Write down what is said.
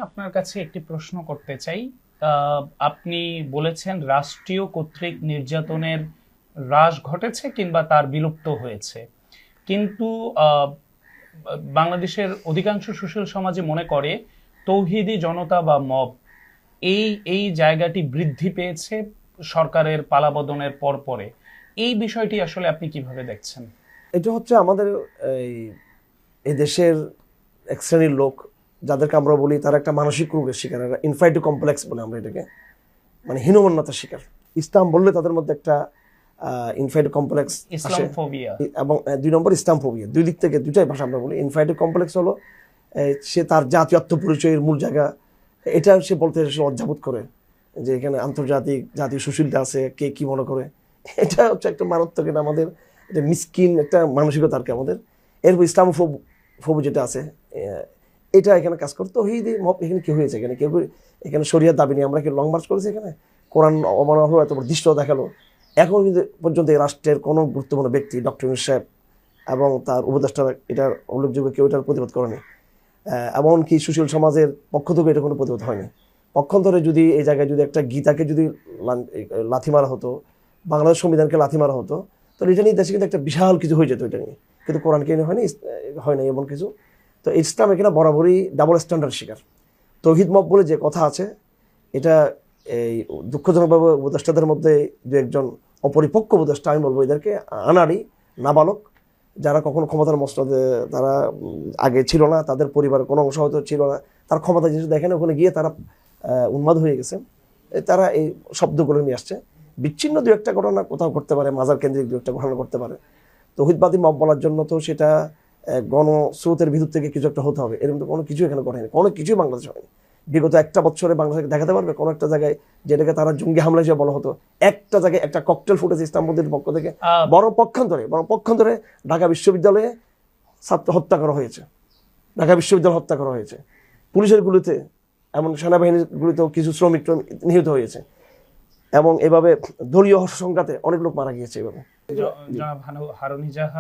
আপনার কাছে একটি প্রশ্ন করতে চাই। আপনি বলেছেন রাষ্ট্রীয় কর্তৃক নির্যাতনের হ্রাস ঘটেছে কিংবা তার বিলুপ্ত হয়েছে, কিন্তু বাংলাদেশের অধিকাংশ সুশীল সমাজে মনে করে তৌহিদি জনতা বা মব এই এই জায়গাটি বৃদ্ধি পেয়েছে সরকারের পালাবদনের পরে। এই বিষয়টি আসলে আপনি কিভাবে দেখছেন? এটা হচ্ছে আমাদের এই দেশের এক শ্রেণীর লোক, যাদেরকে আমরা বলি তারা একটা মানসিক রোগের শিকার, ইনফাইরিটি কমপ্লেক্স বলে আমরা এটাকে, মানে হীনমন্যতার শিকার। ইসলাম বললে তাদের মধ্যে একটা ইনফাইরিটি কমপ্লেক্স ইসলামোফোবিয়া এবং 2 নম্বর ইসলামফোবিয়া। দুই দিক থেকে দুটাই ভাষা আমরা বলি। ইনফাইরিটি কমপ্লেক্স হলো সে তার জাতীয়ত্ব পরিচয়ের মূল জায়গা, এটা সে বলতে সে লজ্জাবোধ করে যে এখানে আন্তর্জাতিক জাতীয় সুশীলতা আছে, কে কি মনে করে। এটা হচ্ছে একটা মারাত্মক, এটা আমাদের এটা মিসকিন একটা মানসিকতা আর কি আমাদের। এরপর ইসলামোফোবি যেটা আছে, এটা এখানে কাজ করতো। এখানে কি হয়েছে, এখানে কেউ এখানে শরিয়ার দাবি নিয়ে আমরা কি লং মার্চ করেছি, এখানে কোরআন অমান্য হলো, এত বড় দৃশ্য দেখালো। এখন কিন্তু পর্যন্ত এই রাষ্ট্রের কোনো গুরুত্বপূর্ণ ব্যক্তি ডক্টর ইউনূস সাহেব এবং তার উপদেষ্টারা এটার উল্লেখযোগ্য কেউ এটার প্রতিবাদ করেনি। এমনকি সুশীল সমাজের পক্ষ থেকে এটা কোনো প্রতিবাদ হয়নি। পক্ষান্তরে যদি এই জায়গায় যদি একটা গীতাকে যদি লাথি মারা হতো, বাংলাদেশ সংবিধানকে লাথি মারা হতো, তাহলে এটা নিয়ে দেশে কিন্তু একটা বিশাল কিছু হয়ে যেত। এটা নিয়ে কিন্তু কোরআনকে নিয়ে হয়নি এমন কিছু। তো ইসলাম এখানে বরাবরই ডাবল স্ট্যান্ডার্ড শিকার। তৌহিদ মব বলে যে কথা আছে, এটা এই দুঃখজনকভাবে উপদেষ্টাদের মধ্যে দু একজন অপরিপক্ক উপদেষ্টা, আমি বলবো এদেরকে আনাড়ি নাবালক, যারা কখনো ক্ষমতার মসনদে তারা আগে ছিল না, তাদের পরিবারের কোনো অংশ হয়তো ছিল না, তার ক্ষমতা জিনিস দেখেন, ওখানে গিয়ে তারা উন্মাদ হয়ে গেছে। তারা এই শব্দগুলো নিয়ে আসছে। বিচ্ছিন্ন দু একটা ঘটনা কোথাও ঘটতে পারে, মাজার কেন্দ্রিক দু একটা ঘটনা ঘটতে পারে। তৌহিদবাদী মব বলার জন্য তো সেটা গণস্রোতের ভিতর থেকে কিছু একটা হতে হবে। এরকম তো কোনো কিছু এখানে ঘটেনি, কোনো কিছুই বাংলাদেশে হয়নি। বিগত একটা বছরে বাংলাদেশকে দেখাতে পারবে কোনো একটা জায়গায় যেটাকে তারা জঙ্গি হামলা হিসেবে বলা হতো, একটা জায়গায় একটা ককটেল ফুটেছে ইসলামপন্থীর পক্ষ থেকে? বরং পক্ষান্তরে ঢাকা বিশ্ববিদ্যালয়ে ছাত্র হত্যা করা হয়েছে, ঢাকা বিশ্ববিদ্যালয় হত্যা করা হয়েছে পুলিশের গুলিতে, এমন সেনাবাহিনীর গুলিতেও কিছু শ্রমিক নিহত হয়েছে, এবং এভাবে দলীয় সংঘাতে অনেক লোক মারা গিয়েছে এভাবে। জনাব হারুনি জাহান